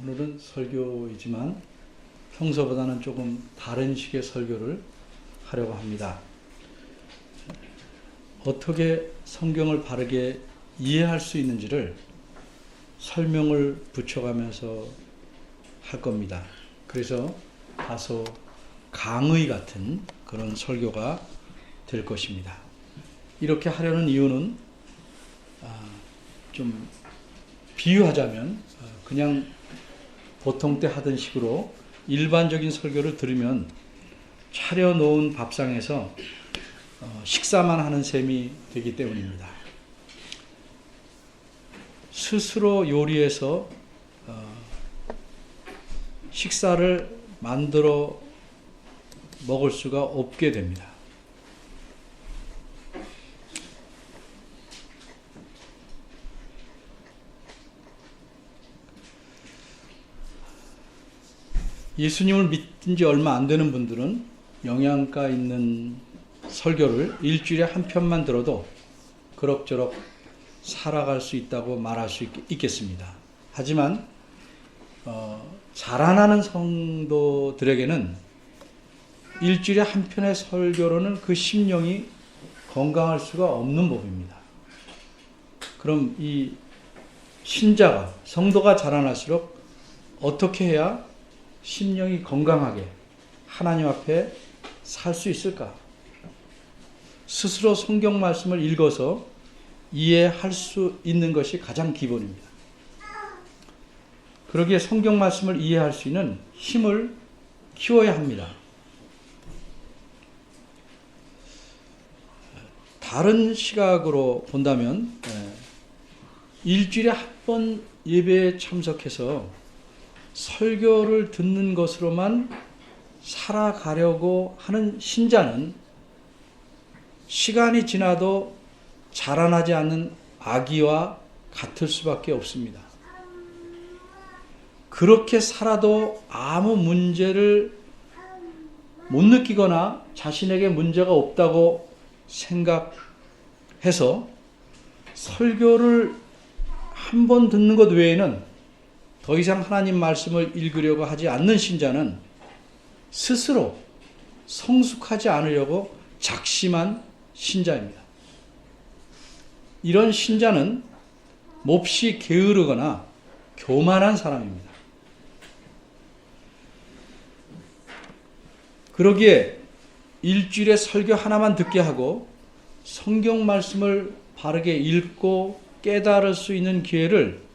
오늘은 설교이지만 평소보다는 조금 다른 식의 설교를 하려고 합니다. 어떻게 성경을 바르게 이해할 수 있는지를 설명을 붙여가면서 할 겁니다. 그래서 다소 강의 같은 그런 설교가 될 것입니다. 이렇게 하려는 이유는 좀 비유하자면 그냥 보통 때 하던 식으로 일반적인 설교를 들으면 차려놓은 밥상에서 식사만 하는 셈이 되기 때문입니다. 스스로 요리해서 식사를 만들어 먹을 수가 없게 됩니다. 예수님을 믿은 지 얼마 안 되는 분들은 영양가 있는 설교를 일주일에 한 편만 들어도 그럭저럭 살아갈 수 있다고 말할 수 있겠습니다. 하지만 자라나는 성도들에게는 일주일에 한 편의 설교로는 그 심령이 건강할 수가 없는 법입니다. 그럼 이 신자가, 성도가 자라날수록 어떻게 해야 심령이 건강하게 하나님 앞에 살 수 있을까? 스스로 성경 말씀을 읽어서 이해할 수 있는 것이 가장 기본입니다. 그러기에 성경 말씀을 이해할 수 있는 힘을 키워야 합니다. 다른 시각으로 본다면 일주일에 한 번 예배에 참석해서 설교를 듣는 것으로만 살아가려고 하는 신자는 시간이 지나도 자라나지 않는 아기와 같을 수밖에 없습니다. 그렇게 살아도 아무 문제를 못 느끼거나 자신에게 문제가 없다고 생각해서 설교를 한 번 듣는 것 외에는 더 이상 하나님 말씀을 읽으려고 하지 않는 신자는 스스로 성숙하지 않으려고 작심한 신자입니다. 이런 신자는 몹시 게으르거나 교만한 사람입니다. 그러기에 일주일에 설교 하나만 듣게 하고 성경 말씀을 바르게 읽고 깨달을 수 있는 기회를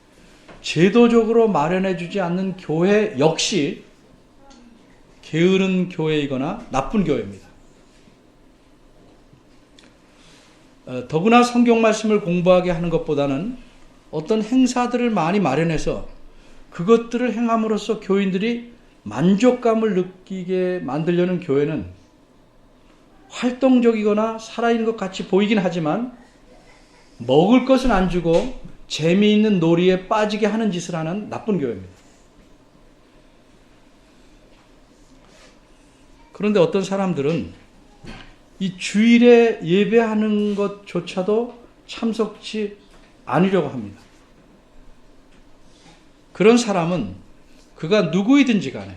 제도적으로 마련해 주지 않는 교회 역시 게으른 교회이거나 나쁜 교회입니다. 더구나 성경 말씀을 공부하게 하는 것보다는 어떤 행사들을 많이 마련해서 그것들을 행함으로써 교인들이 만족감을 느끼게 만들려는 교회는 활동적이거나 살아있는 것 같이 보이긴 하지만 먹을 것은 안 주고 재미있는 놀이에 빠지게 하는 짓을 하는 나쁜 교회입니다. 그런데 어떤 사람들은 이 주일에 예배하는 것조차도 참석치 않으려고 합니다. 그런 사람은 그가 누구이든지 간에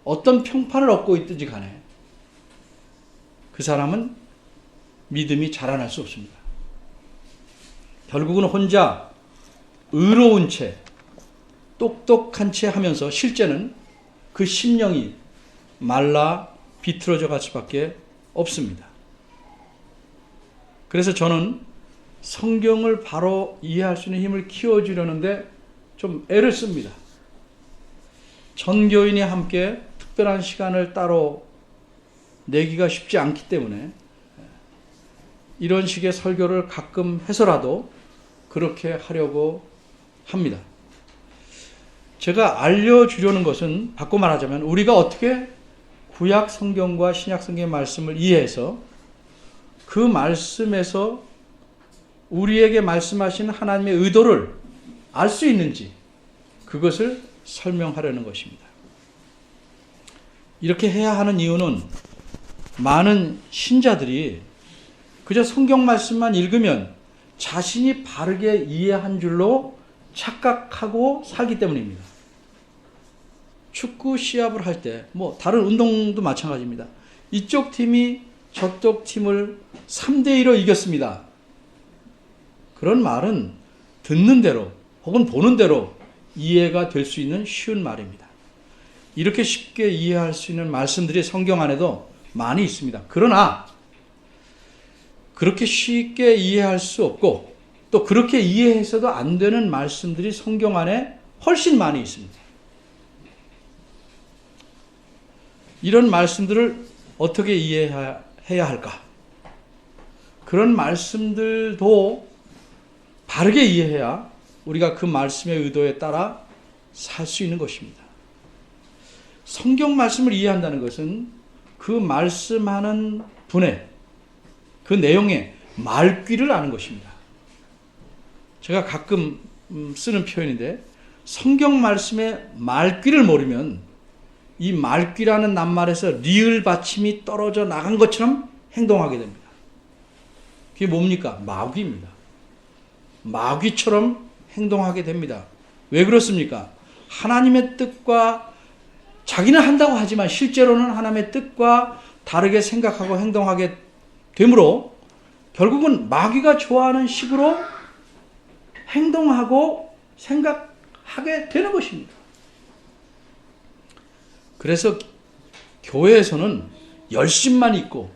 어떤 평판을 얻고 있든지 간에 그 사람은 믿음이 자라날 수 없습니다. 결국은 혼자 의로운 채 똑똑한 채 하면서 실제는 그 심령이 말라 비틀어져 갈 수밖에 없습니다. 그래서 저는 성경을 바로 이해할 수 있는 힘을 키워주려는데 좀 애를 씁니다. 전 교인이 함께 특별한 시간을 따로 내기가 쉽지 않기 때문에 이런 식의 설교를 가끔 해서라도 그렇게 하려고 합니다. 제가 알려주려는 것은 바꿔 말하자면 우리가 어떻게 구약 성경과 신약 성경의 말씀을 이해해서 그 말씀에서 우리에게 말씀하신 하나님의 의도를 알 수 있는지 그것을 설명하려는 것입니다. 이렇게 해야 하는 이유는 많은 신자들이 그저 성경 말씀만 읽으면 자신이 바르게 이해한 줄로 착각하고 살기 때문입니다. 축구 시합을 할 때, 다른 운동도 마찬가지입니다. 이쪽 팀이 저쪽 팀을 3대2로 이겼습니다. 그런 말은 듣는 대로 혹은 보는 대로 이해가 될 수 있는 쉬운 말입니다. 이렇게 쉽게 이해할 수 있는 말씀들이 성경 안에도 많이 있습니다. 그러나 그렇게 쉽게 이해할 수 없고 또 그렇게 이해해서도 안 되는 말씀들이 성경 안에 훨씬 많이 있습니다. 이런 말씀들을 어떻게 이해해야 할까? 그런 말씀들도 바르게 이해해야 우리가 그 말씀의 의도에 따라 살 수 있는 것입니다. 성경 말씀을 이해한다는 것은 그 말씀하는 분의 그 내용의 말귀를 아는 것입니다. 제가 가끔 쓰는 표현인데 성경 말씀의 말귀를 모르면 이 말귀라는 낱말에서 리을 받침이 떨어져 나간 것처럼 행동하게 됩니다. 그게 뭡니까? 마귀입니다. 마귀처럼 행동하게 됩니다. 왜 그렇습니까? 하나님의 뜻과 자기는 한다고 하지만 실제로는 하나님의 뜻과 다르게 생각하고 행동하게 되므로 결국은 마귀가 좋아하는 식으로 행동하고 생각하게 되는 것입니다. 그래서 교회에서는 열심만 있고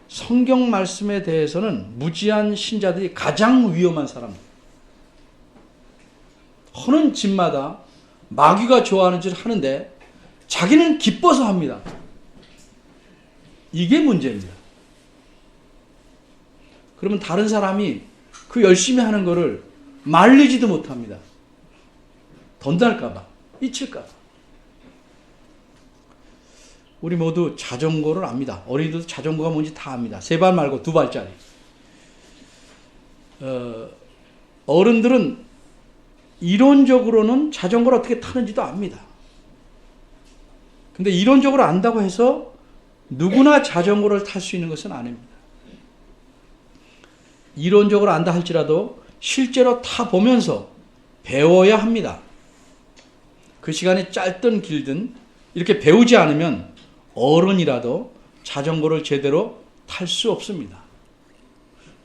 성경 말씀에 대해서는 무지한 신자들이 가장 위험한 사람들. 하는 짓마다 마귀가 좋아하는 짓을 하는데 자기는 기뻐서 합니다. 이게 문제입니다. 그러면 다른 사람이 그 열심히 하는 거를 말리지도 못합니다. 던날까봐, 잊힐까봐. 우리 모두 자전거를 압니다. 어린이들도 자전거가 뭔지 다 압니다. 3발 말고 2발짜리. 어른들은 이론적으로는 자전거를 어떻게 타는지도 압니다. 근데 이론적으로 안다고 해서 누구나 자전거를 탈 수 있는 것은 아닙니다. 이론적으로 안다 할지라도 실제로 타보면서 배워야 합니다. 그 시간이 짧든 길든 이렇게 배우지 않으면 어른이라도 자전거를 제대로 탈 수 없습니다.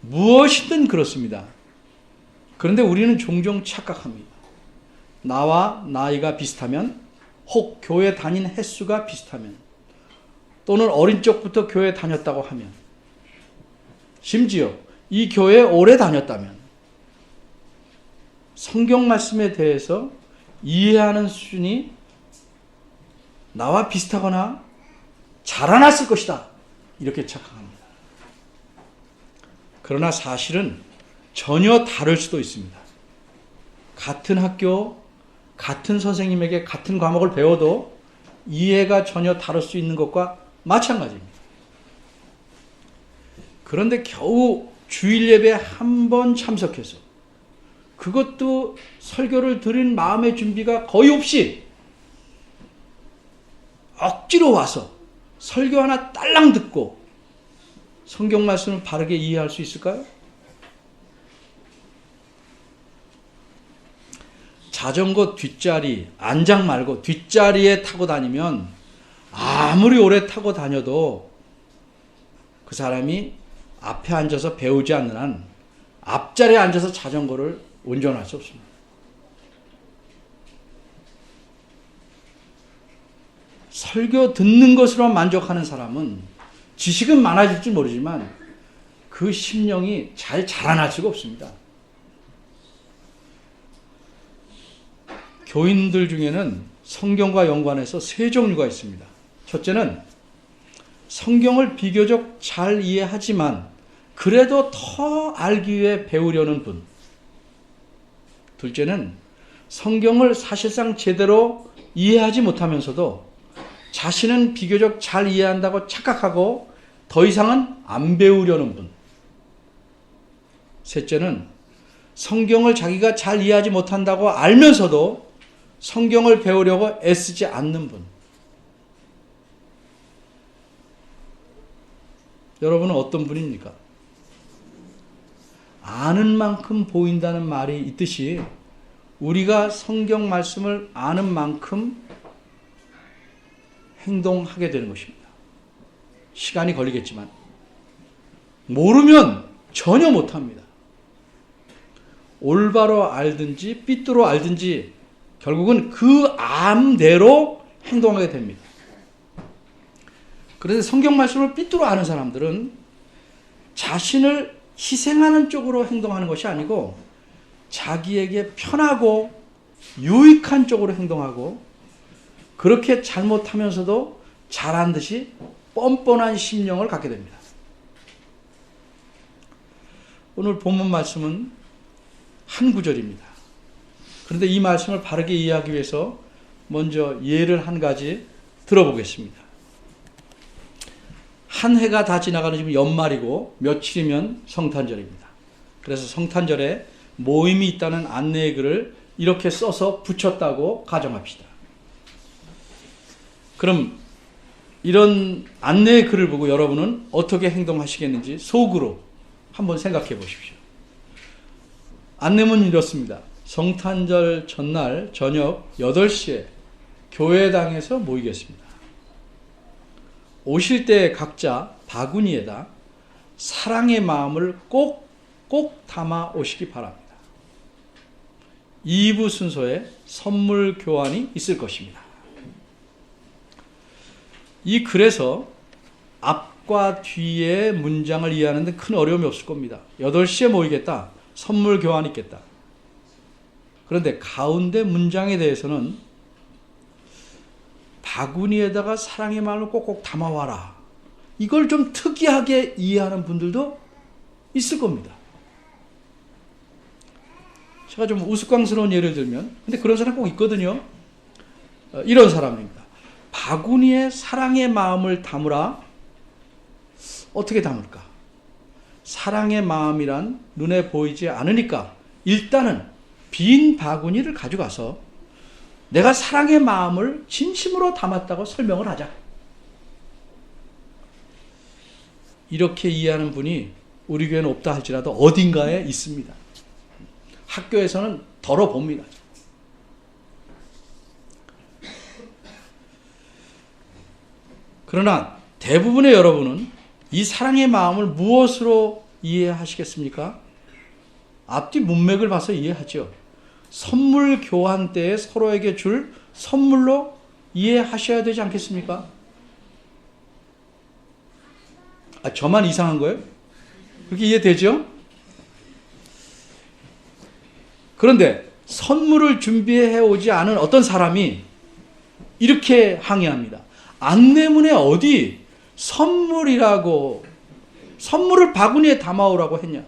무엇이든 그렇습니다. 그런데 우리는 종종 착각합니다. 나와 나이가 비슷하면, 혹 교회 다닌 횟수가 비슷하면, 또는 어린 적부터 교회 다녔다고 하면, 심지어 이 교회에 오래 다녔다면 성경 말씀에 대해서 이해하는 수준이 나와 비슷하거나 자라났을 것이다. 이렇게 착각합니다. 그러나 사실은 전혀 다를 수도 있습니다. 같은 학교, 같은 선생님에게 같은 과목을 배워도 이해가 전혀 다를 수 있는 것과 마찬가지입니다. 그런데 겨우 주일 예배에 한 번 참석해서 그것도 설교를 들은 마음의 준비가 거의 없이 억지로 와서 설교 하나 딸랑 듣고 성경 말씀을 바르게 이해할 수 있을까요? 자전거 뒷자리, 안장 말고 뒷자리에 타고 다니면 아무리 오래 타고 다녀도 그 사람이 앞에 앉아서 배우지 않는 한 앞자리에 앉아서 자전거를 운전할 수 없습니다. 설교 듣는 것으로 만족하는 사람은 지식은 많아질지 모르지만 그 심령이 잘 자라날 수가 없습니다. 교인들 중에는 성경과 연관해서 3종류가 있습니다. 첫째는 성경을 비교적 잘 이해하지만 그래도 더 알기 위해 배우려는 분. 둘째는 성경을 사실상 제대로 이해하지 못하면서도 자신은 비교적 잘 이해한다고 착각하고 더 이상은 안 배우려는 분. 셋째는 성경을 자기가 잘 이해하지 못한다고 알면서도 성경을 배우려고 애쓰지 않는 분. 여러분은 어떤 분입니까? 아는 만큼 보인다는 말이 있듯이 우리가 성경 말씀을 아는 만큼 행동하게 되는 것입니다. 시간이 걸리겠지만 모르면 전혀 못합니다. 올바로 알든지 삐뚤어 알든지 결국은 그 암대로 행동하게 됩니다. 그런데 성경 말씀을 삐뚤어 아는 사람들은 자신을 희생하는 쪽으로 행동하는 것이 아니고 자기에게 편하고 유익한 쪽으로 행동하고 그렇게 잘못하면서도 잘한 듯이 뻔뻔한 심령을 갖게 됩니다. 오늘 본문 말씀은 한 구절입니다. 그런데 이 말씀을 바르게 이해하기 위해서 먼저 예를 한 가지 들어보겠습니다. 한 해가 다 지나가는 지금 연말이고 며칠이면 성탄절입니다. 그래서 성탄절에 모임이 있다는 안내의 글을 이렇게 써서 붙였다고 가정합시다. 그럼 이런 안내의 글을 보고 여러분은 어떻게 행동하시겠는지 속으로 한번 생각해 보십시오. 안내문은 이렇습니다. 성탄절 전날 저녁 8시에 교회당에서 모이겠습니다. 오실 때 각자 바구니에다 사랑의 마음을 꼭 담아 오시기 바랍니다. 2부 순서에 선물 교환이 있을 것입니다. 이 글에서 앞과 뒤의 문장을 이해하는 데 큰 어려움이 없을 겁니다. 8시에 모이겠다. 선물 교환이 있겠다. 그런데 가운데 문장에 대해서는 바구니에다가 사랑의 마음을 꼭꼭 담아와라. 이걸 좀 특이하게 이해하는 분들도 있을 겁니다. 제가 좀 우스꽝스러운 예를 들면, 근데 그런 사람 꼭 있거든요. 이런 사람입니다. 바구니에 사랑의 마음을 담으라. 어떻게 담을까? 사랑의 마음이란 눈에 보이지 않으니까 일단은 빈 바구니를 가져가서 내가 사랑의 마음을 진심으로 담았다고 설명을 하자. 이렇게 이해하는 분이 우리 교회는 없다 할지라도 어딘가에 있습니다. 학교에서는 덜어봅니다. 그러나 대부분의 여러분은 이 사랑의 마음을 무엇으로 이해하시겠습니까? 앞뒤 문맥을 봐서 이해하죠. 선물 교환 때에 서로에게 줄 선물로 이해하셔야 되지 않겠습니까? 저만 이상한 거예요? 그렇게 이해되죠? 그런데 선물을 준비해 오지 않은 어떤 사람이 이렇게 항의합니다. 안내문에 어디 선물이라고, 선물을 바구니에 담아오라고 했냐?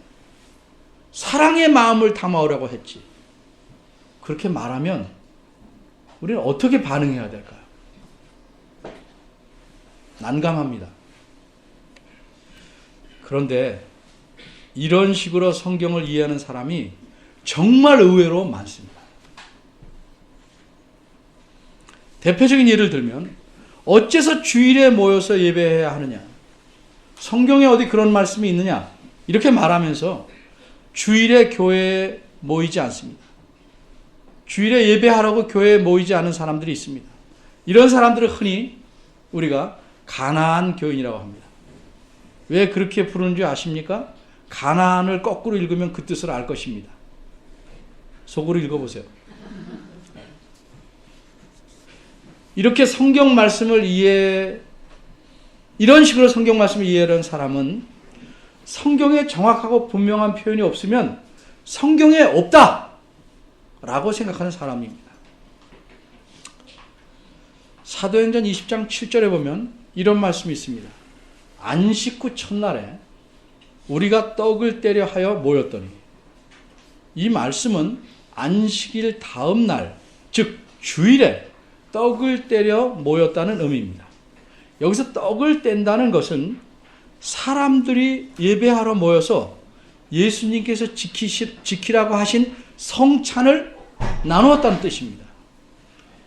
사랑의 마음을 담아오라고 했지. 그렇게 말하면 우리는 어떻게 반응해야 될까요? 난감합니다. 그런데 이런 식으로 성경을 이해하는 사람이 정말 의외로 많습니다. 대표적인 예를 들면 어째서 주일에 모여서 예배해야 하느냐? 성경에 어디 그런 말씀이 있느냐? 이렇게 말하면서 주일에 교회에 모이지 않습니다. 주일에 예배하라고 교회에 모이지 않은 사람들이 있습니다. 이런 사람들을 흔히 우리가 가나안 교인이라고 합니다. 왜 그렇게 부르는 줄 아십니까? 가나안을 거꾸로 읽으면 그 뜻을 알 것입니다. 속으로 읽어보세요. 이렇게 성경 말씀을 이런 식으로 성경 말씀을 이해하는 사람은 성경에 정확하고 분명한 표현이 없으면 성경에 없다! 라고 생각하는 사람입니다. 사도행전 20장 7절에 보면 이런 말씀이 있습니다. 안식 후 첫날에 우리가 떡을 떼려 하여 모였더니, 이 말씀은 안식일 다음 날, 즉 주일에 떡을 떼려 모였다는 의미입니다. 여기서 떡을 뗀다는 것은 사람들이 예배하러 모여서 예수님께서 지키라고 하신 성찬을 나누었다는 뜻입니다.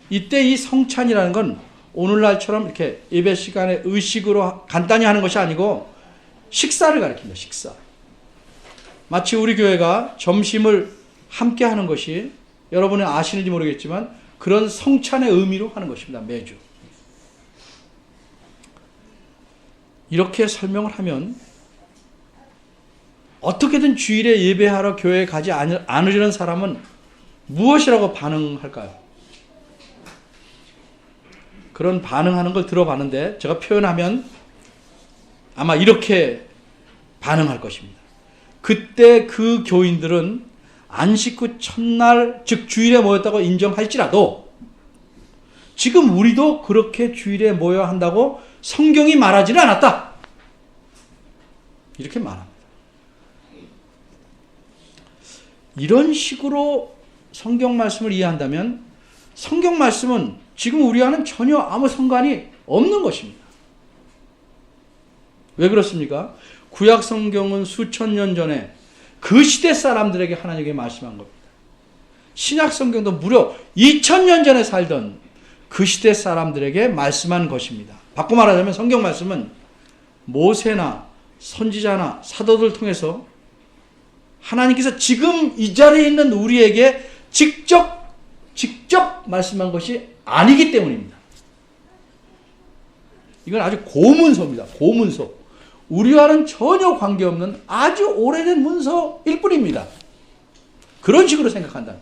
이때 이 성찬이라는 건 오늘날처럼 이렇게 예배 시간에 의식으로 간단히 하는 것이 아니고 식사를 가리킵니다. 식사. 마치 우리 교회가 점심을 함께 하는 것이 여러분은 아시는지 모르겠지만 그런 성찬의 의미로 하는 것입니다. 매주. 이렇게 설명을 하면 어떻게든 주일에 예배하러 교회에 가지 않으려는 사람은 무엇이라고 반응할까요? 그런 반응하는 걸 들어봤는데 제가 표현하면 아마 이렇게 반응할 것입니다. 그때 그 교인들은 안식 후 첫날 즉 주일에 모였다고 인정할지라도 지금 우리도 그렇게 주일에 모여야 한다고 성경이 말하지는 않았다. 이렇게 말합니다. 이런 식으로 성경 말씀을 이해한다면 성경 말씀은 지금 우리와는 전혀 아무 상관이 없는 것입니다. 왜 그렇습니까? 구약 성경은 수천 년 전에 그 시대 사람들에게 하나님께 말씀한 겁니다. 신약 성경도 무려 2000년 전에 살던 그 시대 사람들에게 말씀한 것입니다. 바꿔 말하자면 성경 말씀은 모세나 선지자나 사도들 통해서 하나님께서 지금 이 자리에 있는 우리에게 직접 말씀한 것이 아니기 때문입니다. 이건 아주 고문서입니다. 고문서. 우리와는 전혀 관계없는 아주 오래된 문서일 뿐입니다. 그런 식으로 생각한다면.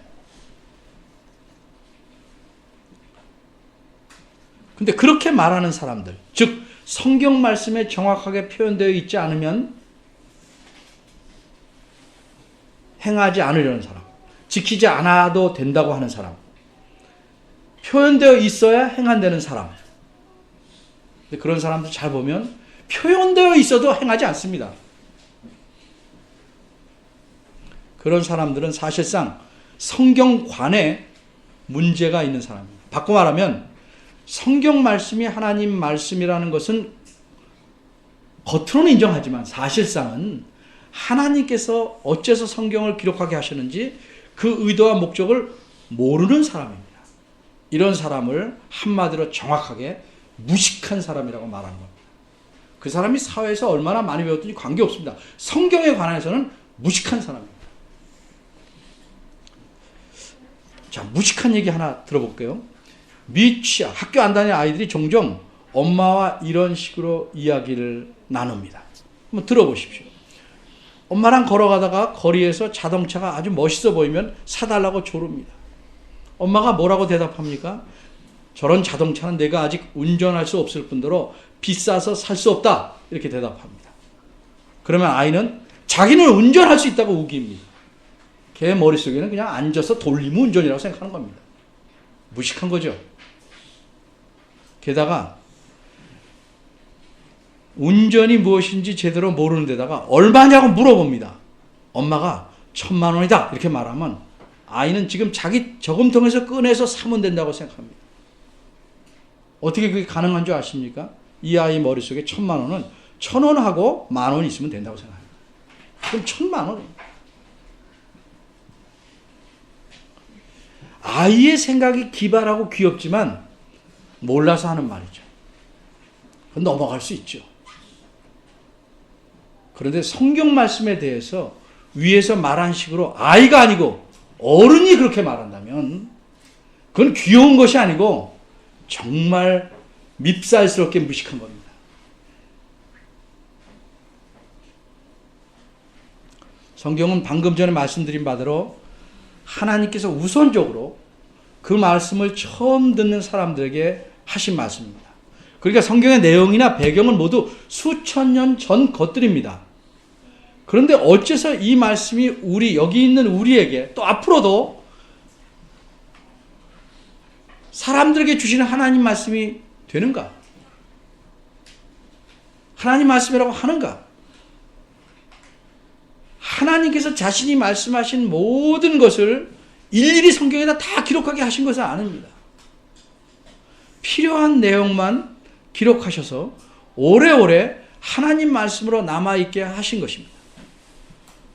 근데 그렇게 말하는 사람들, 즉 성경 말씀에 정확하게 표현되어 있지 않으면 행하지 않으려는 사람, 지키지 않아도 된다고 하는 사람, 표현되어 있어야 행한다는 사람. 근데 그런 사람들 잘 보면 표현되어 있어도 행하지 않습니다. 그런 사람들은 사실상 성경관에 문제가 있는 사람입니다. 바꿔 말하면 성경 말씀이 하나님 말씀이라는 것은 겉으로는 인정하지만 사실상은 하나님께서 어째서 성경을 기록하게 하셨는지 그 의도와 목적을 모르는 사람입니다. 이런 사람을 한마디로 정확하게 무식한 사람이라고 말하는 겁니다. 그 사람이 사회에서 얼마나 많이 배웠든지 관계없습니다. 성경에 관해서는 무식한 사람입니다. 자, 무식한 얘기 하나 들어볼게요. 미취학, 학교 안 다니는 아이들이 종종 엄마와 이런 식으로 이야기를 나눕니다. 한번 들어보십시오. 엄마랑 걸어가다가 거리에서 자동차가 아주 멋있어 보이면 사달라고 조릅니다. 엄마가 뭐라고 대답합니까? 저런 자동차는 내가 아직 운전할 수 없을 뿐더러 비싸서 살 수 없다. 이렇게 대답합니다. 그러면 아이는 자기는 운전할 수 있다고 우깁니다. 걔 머릿속에는 그냥 앉아서 돌리면 운전이라고 생각하는 겁니다. 무식한 거죠. 게다가 운전이 무엇인지 제대로 모르는 데다가 얼마냐고 물어봅니다. 엄마가 1000만 원이다 이렇게 말하면 아이는 지금 자기 저금통에서 꺼내서 사면 된다고 생각합니다. 어떻게 그게 가능한 줄 아십니까? 이 아이 머릿속에 1000만 원은 1000원하고 10,000원 있으면 된다고 생각합니다. 그럼 1000만 원입니다. 아이의 생각이 기발하고 귀엽지만 몰라서 하는 말이죠. 넘어갈 수 있죠. 그런데 성경 말씀에 대해서 위에서 말한 식으로 아이가 아니고 어른이 그렇게 말한다면 그건 귀여운 것이 아니고 정말 밉살스럽게 무식한 겁니다. 성경은 방금 전에 말씀드린 바대로 하나님께서 우선적으로 그 말씀을 처음 듣는 사람들에게 하신 말씀입니다. 그러니까 성경의 내용이나 배경은 모두 수천 년 전 것들입니다. 그런데 어째서 이 말씀이 여기 있는 우리에게 또 앞으로도 사람들에게 주시는 하나님 말씀이 되는가? 하나님 말씀이라고 하는가? 하나님께서 자신이 말씀하신 모든 것을 일일이 성경에다 다 기록하게 하신 것은 아닙니다. 필요한 내용만 기록하셔서 오래오래 하나님 말씀으로 남아있게 하신 것입니다.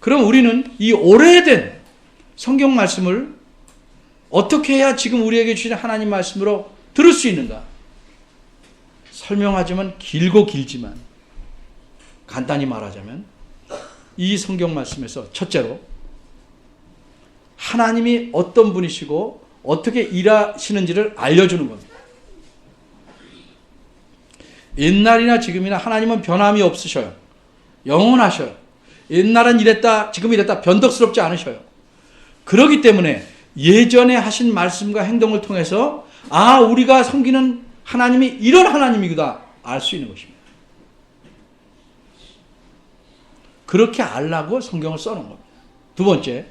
그럼 우리는 이 오래된 성경 말씀을 어떻게 해야 지금 우리에게 주신 하나님 말씀으로 들을 수 있는가? 설명하자면 길고 길지만 간단히 말하자면 이 성경 말씀에서 첫째로 하나님이 어떤 분이시고 어떻게 일하시는지를 알려주는 겁니다. 옛날이나 지금이나 하나님은 변함이 없으셔요. 영원하셔요. 옛날은 이랬다, 지금 이랬다 변덕스럽지 않으셔요. 그렇기 때문에 예전에 하신 말씀과 행동을 통해서 우리가 섬기는 하나님이 이런 하나님이구나 알 수 있는 것입니다. 그렇게 알라고 성경을 써놓은 겁니다. 두 번째,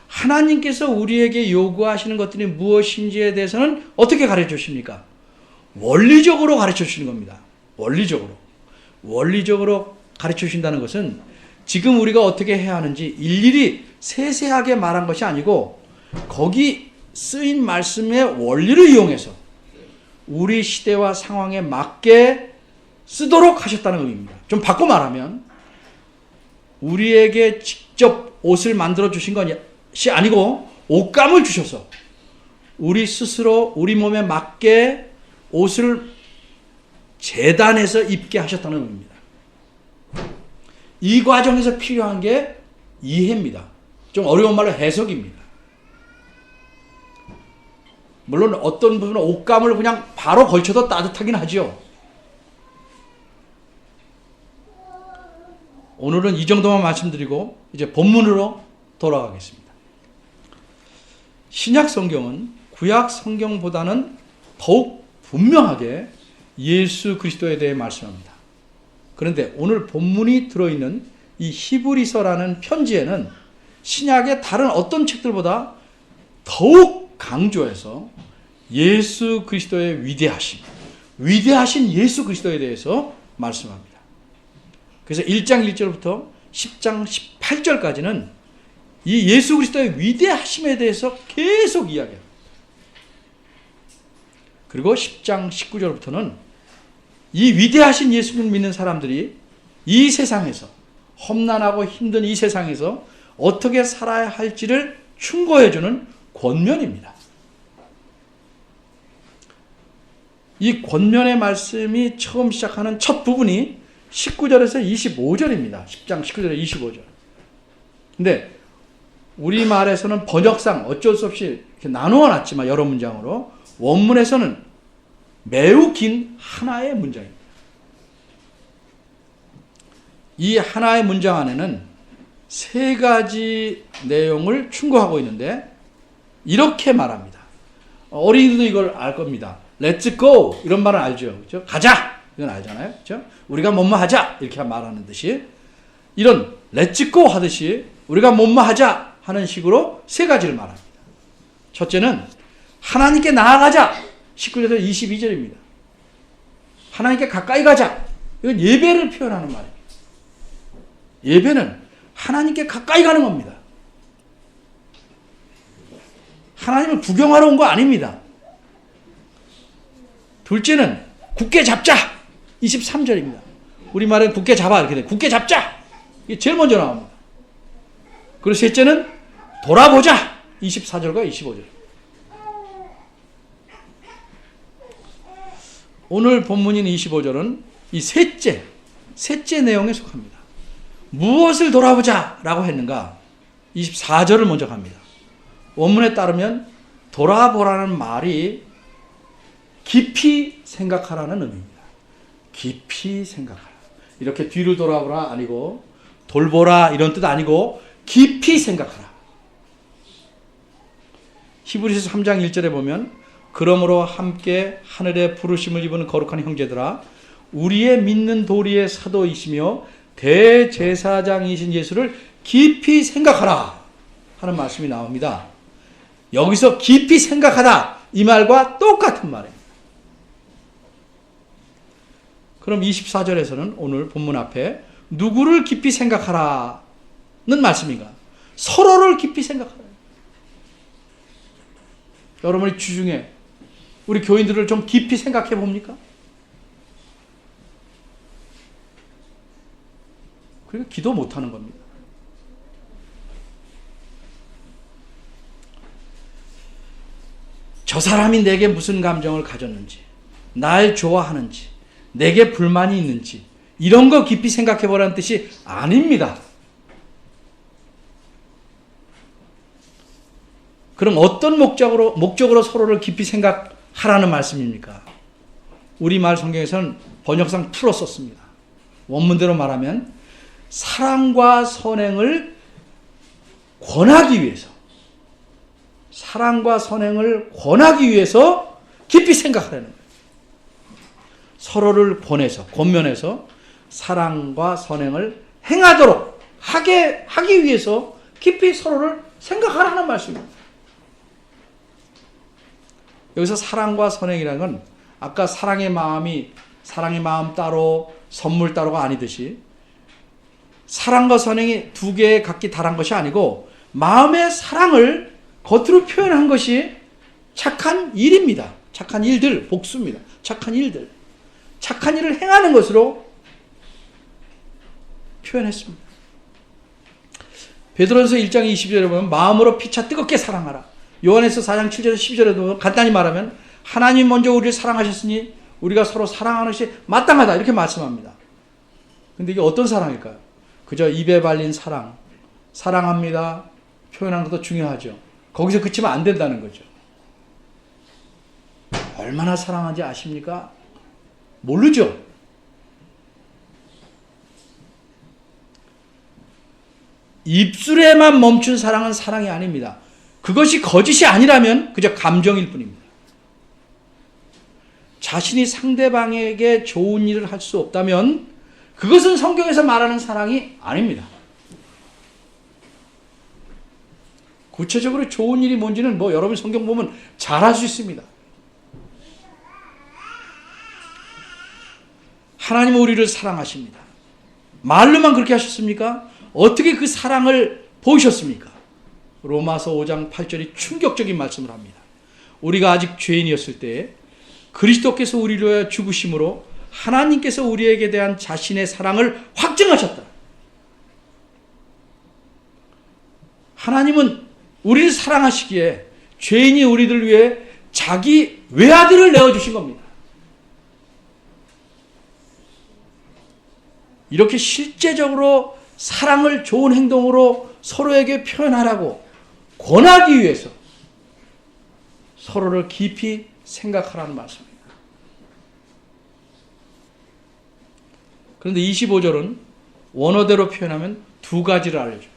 하나님께서 우리에게 요구하시는 것들이 무엇인지에 대해서는 어떻게 가르쳐 주십니까? 원리적으로 가르쳐 주시는 겁니다. 원리적으로 가르쳐 주신다는 것은 지금 우리가 어떻게 해야 하는지 일일이 세세하게 말한 것이 아니고 거기 쓰인 말씀의 원리를 이용해서 우리 시대와 상황에 맞게 쓰도록 하셨다는 의미입니다. 좀 바꿔 말하면 우리에게 직접 옷을 만들어 주신 것이 아니고 옷감을 주셔서 우리 스스로 우리 몸에 맞게 옷을 재단해서 입게 하셨다는 의미입니다. 이 과정에서 필요한 게 이해입니다. 좀 어려운 말로 해석입니다. 물론 어떤 부분은 옷감을 그냥 바로 걸쳐도 따뜻하긴 하죠. 오늘은 이 정도만 말씀드리고 이제 본문으로 돌아가겠습니다. 신약 성경은 구약 성경보다는 더욱 분명하게 예수 그리스도에 대해 말씀합니다. 그런데 오늘 본문이 들어있는 이 히브리서라는 편지에는 신약의 다른 어떤 책들보다 더욱 강조해서 예수 그리스도의 위대하신 예수 그리스도에 대해서 말씀합니다. 그래서 1장 1절부터 10장 18절까지는 이 예수 그리스도의 위대하심에 대해서 계속 이야기합니다. 그리고 10장 19절부터는 이 위대하신 예수님을 믿는 사람들이 이 세상에서 험난하고 힘든 이 세상에서 어떻게 살아야 할지를 충고해주는 권면입니다. 이 권면의 말씀이 처음 시작하는 첫 부분이 19절에서 25절입니다. 10장 19절에 25절. 근데 우리말에서는 번역상 어쩔 수 없이 이렇게 나누어 놨지만 여러 문장으로 원문에서는 매우 긴 하나의 문장입니다. 이 하나의 문장 안에는 세 가지 내용을 충고하고 있는데 이렇게 말합니다. 어린이들도 이걸 알 겁니다. Let's go 이런 말은 알죠. 그렇죠? 가자 이건 알잖아요. 그렇죠? 우리가 뭐뭐 하자 이렇게 말하는 듯이 이런 Let's go 하듯이 우리가 뭐뭐 하자 하는 식으로 세 가지를 말합니다. 첫째는 하나님께 나아가자 19절에서 22절입니다. 하나님께 가까이 가자. 이건 예배를 표현하는 말입니다. 예배는 하나님께 가까이 가는 겁니다. 하나님을 구경하러 온 거 아닙니다. 둘째는 굳게 잡자. 23절입니다. 우리말은 굳게 잡아 이렇게 돼. 굳게 잡자. 이게 제일 먼저 나옵니다. 그리고 셋째는 돌아보자. 24절과 25절. 오늘 본문인 25절은 이 셋째 내용에 속합니다. 무엇을 돌아보자 라고 했는가? 24절을 먼저 갑니다. 원문에 따르면 돌아보라는 말이 깊이 생각하라는 의미입니다. 깊이 생각하라. 이렇게 뒤를 돌아보라 아니고 돌보라 이런 뜻 아니고 깊이 생각하라. 히브리서 3장 1절에 보면 그러므로 함께 하늘의 부르심을 입은 거룩한 형제들아 우리의 믿는 도리의 사도이시며 대제사장이신 예수를 깊이 생각하라 하는 말씀이 나옵니다. 여기서 깊이 생각하다 이 말과 똑같은 말입니다. 그럼 24절에서는 오늘 본문 앞에 누구를 깊이 생각하라는 말씀인가? 서로를 깊이 생각하라. 여러분이 주중에 우리 교인들을 좀 깊이 생각해 봅니까? 그러니까 기도 못하는 겁니다. 저 사람이 내게 무슨 감정을 가졌는지, 날 좋아하는지, 내게 불만이 있는지 이런 거 깊이 생각해 보라는 뜻이 아닙니다. 그럼 어떤 목적으로 서로를 깊이 생각하라는 말씀입니까? 우리말 성경에서는 번역상 풀어 썼습니다. 원문대로 말하면 사랑과 선행을 권하기 위해서, 사랑과 선행을 권하기 위해서 깊이 생각하라는 거예요. 서로를 권면해서 사랑과 선행을 행하도록 하기 위해서 깊이 서로를 생각하라는 말씀입니다. 여기서 사랑과 선행이라는 건 아까 사랑의 마음 따로 선물 따로가 아니듯이 사랑과 선행이 두 개의 각기 다른 것이 아니고 마음의 사랑을 겉으로 표현한 것이 착한 일입니다. 착한 일들, 복수입니다. 착한 일들. 착한 일을 행하는 것으로 표현했습니다. 베드로전서 1장 20절에 보면 마음으로 피차 뜨겁게 사랑하라. 요한에서 4장 7절에서 12절에 보면 간단히 말하면 하나님 먼저 우리를 사랑하셨으니 우리가 서로 사랑하는 것이 마땅하다 이렇게 말씀합니다. 근데 이게 어떤 사랑일까요? 그저 입에 발린 사랑합니다 표현하는 것도 중요하죠. 거기서 그치면 안 된다는 거죠. 얼마나 사랑하는지 아십니까? 모르죠. 입술에만 멈춘 사랑은 사랑이 아닙니다. 그것이 거짓이 아니라면 그저 감정일 뿐입니다. 자신이 상대방에게 좋은 일을 할 수 없다면 그것은 성경에서 말하는 사랑이 아닙니다. 구체적으로 좋은 일이 뭔지는 여러분 성경 보면 잘 알 수 있습니다. 하나님은 우리를 사랑하십니다. 말로만 그렇게 하셨습니까? 어떻게 그 사랑을 보이셨습니까? 로마서 5장 8절이 충격적인 말씀을 합니다. 우리가 아직 죄인이었을 때 그리스도께서 우리를 위하여 죽으심으로 하나님께서 우리에게 대한 자신의 사랑을 확증하셨다. 하나님은 우리를 사랑하시기에 죄인이 우리들 위해 자기 외아들을 내어주신 겁니다. 이렇게 실제적으로 사랑을 좋은 행동으로 서로에게 표현하라고 권하기 위해서 서로를 깊이 생각하라는 말씀입니다. 그런데 25절은 원어대로 표현하면 두 가지를 알려줍니다.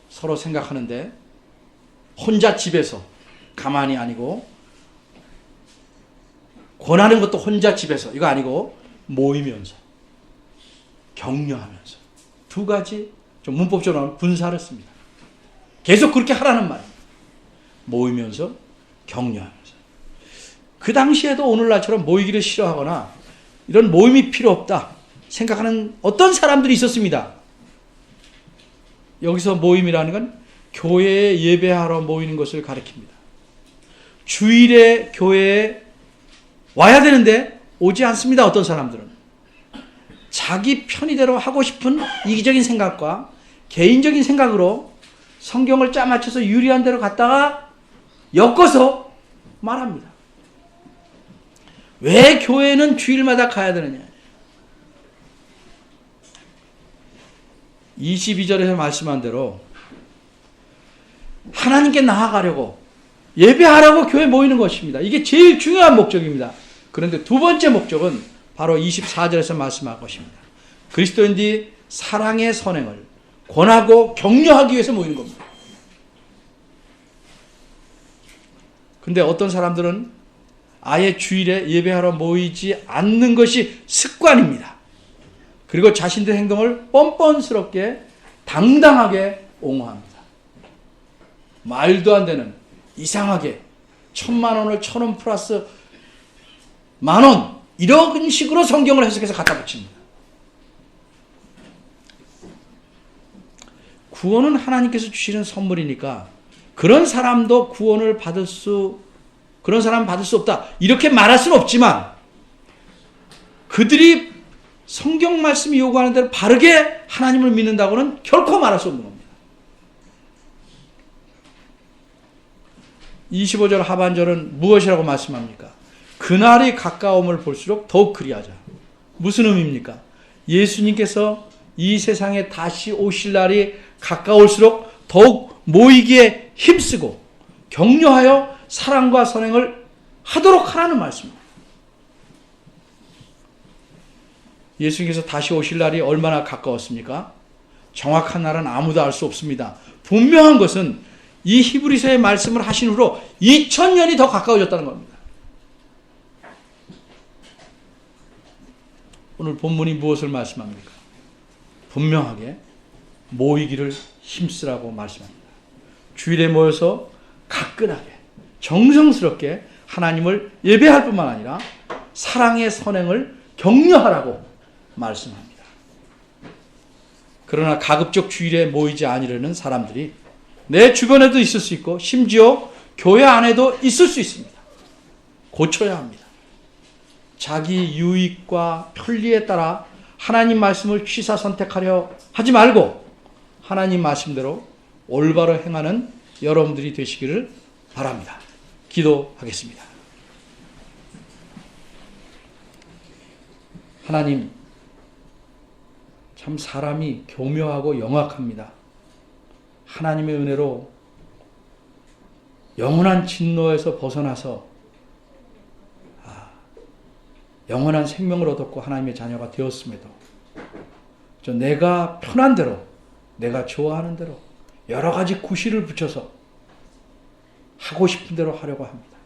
서로 생각하는데 혼자 집에서 가만히 아니고 권하는 것도 혼자 집에서 이거 아니고 모이면서 격려하면서 두 가지 좀 문법적으로 하면 분사를 씁니다. 계속 그렇게 하라는 말입니다. 모이면서 격려하면서. 그 당시에도 오늘날처럼 모이기를 싫어하거나 이런 모임이 필요 없다 생각하는 어떤 사람들이 있었습니다. 여기서 모임이라는 건 교회에 예배하러 모이는 것을 가리킵니다. 주일에 교회에 와야 되는데 오지 않습니다. 어떤 사람들은. 자기 편의대로 하고 싶은 이기적인 생각과 개인적인 생각으로 성경을 짜맞춰서 유리한 대로 갔다가 엮어서 말합니다. 왜 교회는 주일마다 가야 되느냐? 22절에서 말씀한 대로 하나님께 나아가려고 예배하라고 교회 모이는 것입니다. 이게 제일 중요한 목적입니다. 그런데 두 번째 목적은 바로 24절에서 말씀한 것입니다. 그리스도인들이 사랑의 선행을 권하고 격려하기 위해서 모이는 겁니다. 근데 어떤 사람들은 아예 주일에 예배하러 모이지 않는 것이 습관입니다. 그리고 자신들의 행동을 뻔뻔스럽게 당당하게 옹호합니다. 말도 안 되는 이상하게 1,000,000원을 1,000원 플러스 10,000원 이런 식으로 성경을 해석해서 갖다 붙입니다. 구원은 하나님께서 주시는 선물이니까 그런 사람도 그런 사람 받을 수 없다 이렇게 말할 수는 없지만 그들이 성경 말씀이 요구하는 대로 바르게 하나님을 믿는다고는 결코 말할 수 없는 겁니다. 25절 하반절은 무엇이라고 말씀합니까? 그날이 가까움을 볼수록 더욱 그리하자. 무슨 의미입니까? 예수님께서 이 세상에 다시 오실 날이 가까울수록 더욱 모이기에 힘쓰고 격려하여 사랑과 선행을 하도록 하라는 말씀입니다. 예수님께서 다시 오실 날이 얼마나 가까웠습니까? 정확한 날은 아무도 알 수 없습니다. 분명한 것은 이 히브리서의 말씀을 하신 후로 2000년이 더 가까워졌다는 겁니다. 오늘 본문이 무엇을 말씀합니까? 분명하게 모이기를 힘쓰라고 말씀합니다. 주일에 모여서 가끈하게 정성스럽게 하나님을 예배할 뿐만 아니라 사랑의 선행을 격려하라고 말씀합니다. 그러나 가급적 주일에 모이지 아니려는 사람들이 내 주변에도 있을 수 있고 심지어 교회 안에도 있을 수 있습니다. 고쳐야 합니다. 자기 유익과 편리에 따라 하나님 말씀을 취사 선택하려 하지 말고 하나님 말씀대로 올바로 행하는 여러분들이 되시기를 바랍니다. 기도하겠습니다. 하나님, 참 사람이 교묘하고 영악합니다. 하나님의 은혜로 영원한 진노에서 벗어나서 영원한 생명을 얻었고 하나님의 자녀가 되었음에도 내가 편한 대로, 내가 좋아하는 대로 여러 가지 구실을 붙여서 하고 싶은 대로 하려고 합니다.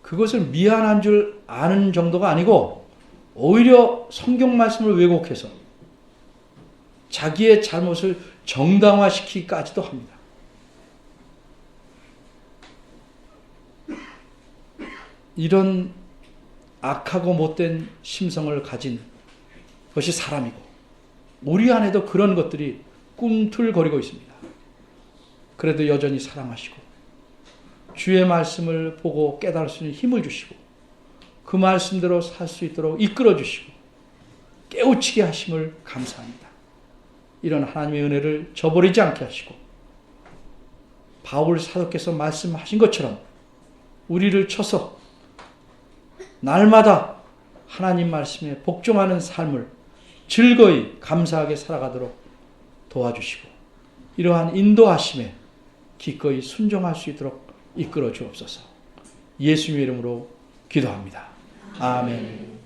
그것을 미안한 줄 아는 정도가 아니고 오히려 성경 말씀을 왜곡해서 자기의 잘못을 정당화시키기까지도 합니다. 이런 악하고 못된 심성을 가진 것이 사람이고 우리 안에도 그런 것들이 꿈틀거리고 있습니다. 그래도 여전히 사랑하시고 주의 말씀을 보고 깨달을 수 있는 힘을 주시고 그 말씀대로 살 수 있도록 이끌어 주시고 깨우치게 하심을 감사합니다. 이런 하나님의 은혜를 저버리지 않게 하시고 바울 사도께서 말씀하신 것처럼 우리를 쳐서 날마다 하나님 말씀에 복종하는 삶을 즐거이 감사하게 살아가도록 도와주시고 이러한 인도하심에 기꺼이 순종할 수 있도록 이끌어 주옵소서. 예수님의 이름으로 기도합니다. 아멘.